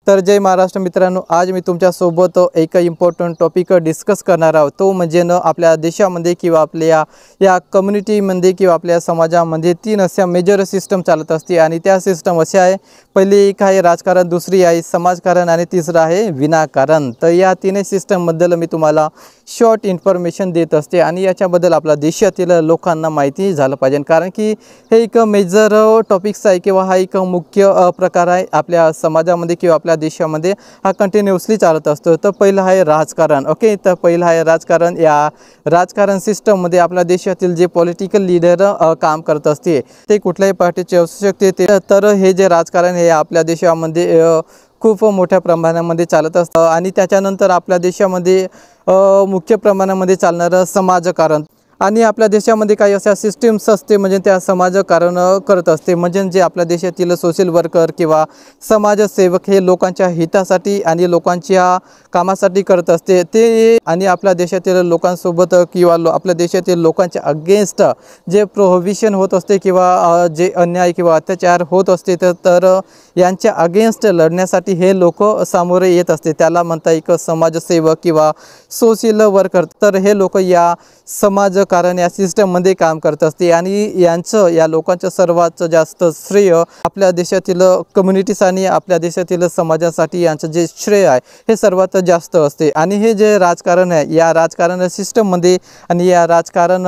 तर जय महाराष्ट्र मित्रांनो, आज मी तुमच्यासोबत एक इम्पॉर्टंट टॉपिक डिस्कस करणार आहोत। तो म्हणजे आपल्या देशामध्ये किंवा आपल्या या कम्युनिटीमध्ये किंवा आपल्या समाजामध्ये तीन अशा मेजर सिस्टम चालत असते आणि त्या सिस्टम अशा आहे। पहिली एक आहे राजकारण, दुसरी आहे समाजकारण आणि तिसरं आहे विनाकारण। तर या तीन सिस्टमबद्दल मी तुम्हाला शॉर्ट इन्फॉर्मेशन देत असते आणि याच्याबद्दल आपल्या देशातील लोकांना माहिती झालं पाहिजे, कारण की हे एक मेजर टॉपिक्स आहे किंवा हा एक मुख्य प्रकार आहे आपल्या समाजामध्ये किंवा आपल्या देशामध्ये हा कंटिन्यूअसली चालत असतो। तर पहिलं आहे राजकारण। ओके, तर पहिलं आहे राजकारण। या राजकारण सिस्टममध्ये आपल्या देशातील जे पॉलिटिकल लीडर काम करत असते ते कुठल्याही पार्टीचे असू शकते तर हे जे राजकारण हे आपल्या देशामध्ये खूप मोठ्या प्रमाणामध्ये चालत असतं। आणि त्याच्यानंतर आपल्या देशामध्ये मुख्य प्रमाणामध्ये चालणारं समाजकारण आणि आपल्या देशामध्ये काही अशा सिस्टीम्स असते म्हणजे त्या समाजकारण करत असते, म्हणजे जे आपल्या देशातील सोशल वर्कर किंवा समाजसेवक हे लोकांच्या हितासाठी आणि लोकांच्या कामासाठी करत असते ते। आणि आपल्या देशातील लोकांसोबत किंवा आपल्या देशातील लोकांच्या अगेन्स्ट जे प्रोहिबिशन होत असते किंवा जे अन्याय किंवा अत्याचार होत असते तर यांच्या अगेन्स्ट लढण्यासाठी हे लोक सामोरे येत असते, त्याला म्हणता एक समाजसेवक किंवा सोशल वर्कर। तर हे लोक या समाजकारण या सिस्टममध्ये काम करत असते आणि यांचं या लोकांचं सर्वात जास्त श्रेय आपल्या देशातील कम्युनिटीज आणि आपल्या देशातील समाजासाठी यांचं जे श्रेय आहे हे सर्वात जास्त असते। आणि हे जे राजकारण आहे या राजकारण सिस्टममध्ये आणि या राजकारण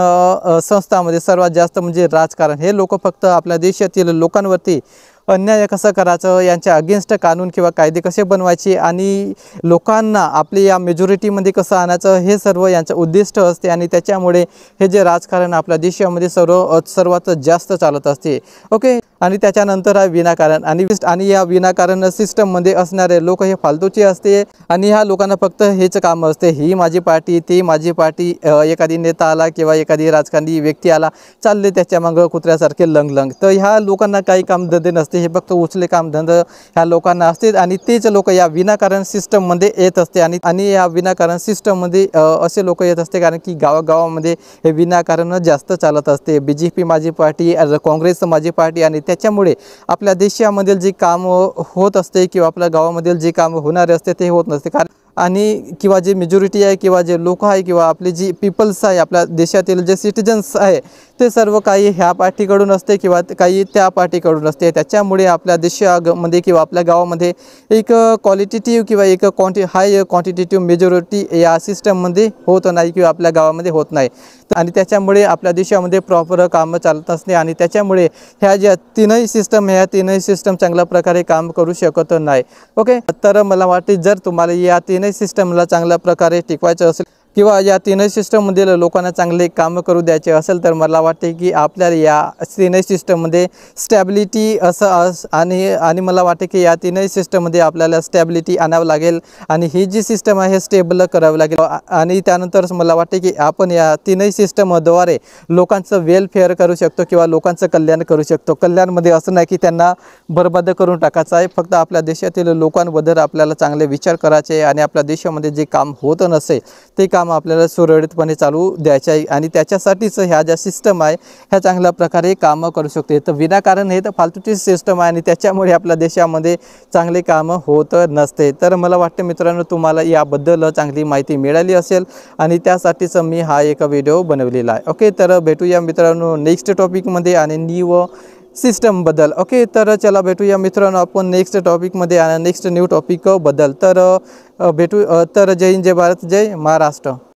संस्थामध्ये सर्वात जास्त म्हणजे राजकारण हे लोक फक्त आपल्या देशातील लोकांवरती अन्याय कसं करायचं, यांच्या अगेन्स्ट कानून किंवा कायदे कसे बनवायचे आणि लोकांना आपली या मेजॉरिटीमध्ये कसं आणायचं हे सर्व यांचं उद्दिष्ट असते। आणि त्याच्यामुळे हे जे राजकारण आपल्या देशामध्ये सर्वात जास्त चालत असते। ओके, आणि त्याच्यानंतर आहे विनाकारण। आणि या विनाकारण सिस्टममध्ये असणारे लोक हे फालतूचे असते आणि ह्या लोकांना फक्त हेच काम असते, ही माझी पार्टी ती माझी पार्टी। एखादी नेता आला किंवा एखादी राजकारणी व्यक्ती आला चालले त्याच्या मागं कुत्र्यासारखे लंग। तर ह्या लोकांना काही कामधंदे नसते, हे फक्त उचले कामधंदे ह्या लोकांना असते आणि तेच लोक या विनाकारण सिस्टममध्ये येत असते। आणि या विनाकारण सिस्टममध्ये असे लोक येत असते कारण की गावागावामध्ये हे विनाकारण जास्त चालत असते। BJP माझी पार्टी, काँग्रेस माझी पार्टी, आणि त्याच्यामुळे आपल्या देशामधील जे काम होत असते किंवा आपल्या गावामधील जे काम होणारे असते ते होत नसते, कारण आणि किंवा जे मेजॉरिटी आहे किंवा जे लोक आहे किंवा आपले जी पीपल्स आहे आपल्या देशातील जे सिटिजन्स आहे ते सर्व काही ह्या पार्टीकडून असते किंवा काही त्या पार्टीकडून असते। त्याच्यामुळे आपल्या देशामध्ये किंवा आपल्या गावामध्ये एक क्वालिटेटिव्ह किंवा एक हाय क्वांटिटेटिव्ह मेजॉरिटी या सिस्टममध्ये होत नाही किंवा आपल्या गावामध्ये होत नाही। आणि त्याच्यामुळे आपल्या देशामध्ये प्रॉपर कामं चालत असते आणि त्याच्यामुळे ह्या ज्या तीनही सिस्टम चांगल्या प्रकारे काम करू शकत नाही। ओके, तर मला वाटते जर तुम्हाला या तीनही सिस्टमला चांगल्या प्रकारे टिकवायचं असेल किंवा या तीनही सिस्टममधील लोकांना चांगले काम करू द्यायचे असेल तर मला वाटते की आपल्याला या तीनही सिस्टममध्ये स्टॅबिलिटी आणि मला वाटते की या तीनही सिस्टममध्ये आपल्याला स्टॅबिलिटी आणावं लागेल आणि ही जी सिस्टम आहे हे स्टेबल करावं लागेल। आणि त्यानंतरच मला वाटते की आपण या तीनही सिस्टमद्वारे लोकांचं वेलफेअर करू शकतो किंवा लोकांचं कल्याण करू शकतो। कल्याणमध्ये असं नाही की त्यांना बरबाद करून टाकायचं आहे, फक्त आपल्या देशातील लोकांबद्दल आपल्याला चांगले विचार करायचे आणि आपल्या देशामध्ये जे काम होत नसेल ते काम आपल्याला सुरळीतपणे चालू द्यायचे आहे आणि त्याच्यासाठीच ह्या ज्या सिस्टम आहे ह्या चांगल्या प्रकारे कामं करू शकते। तर विनाकारण हे तर फालतूची सिस्टम आहे आणि त्याच्यामुळे आपल्या देशामध्ये चांगले कामं होत नसते। तर मला वाटतं मित्रांनो तुम्हाला याबद्दल चांगली माहिती मिळाली असेल आणि त्यासाठीच मी हा एक व्हिडिओ बनवलेला आहे। ओके, तर भेटूया मित्रांनो नेक्स्ट टॉपिकमध्ये आणि न्यू सिस्टम बद्दल। ओके, तर चला भेटूया मित्रांनो आपण नेक्स्ट टॉपिकमध्ये आणि नेक्स्ट न्यू टॉपिक बद्दल। तर भेटू, तर जय हिंद, जय भारत, जय महाराष्ट्र।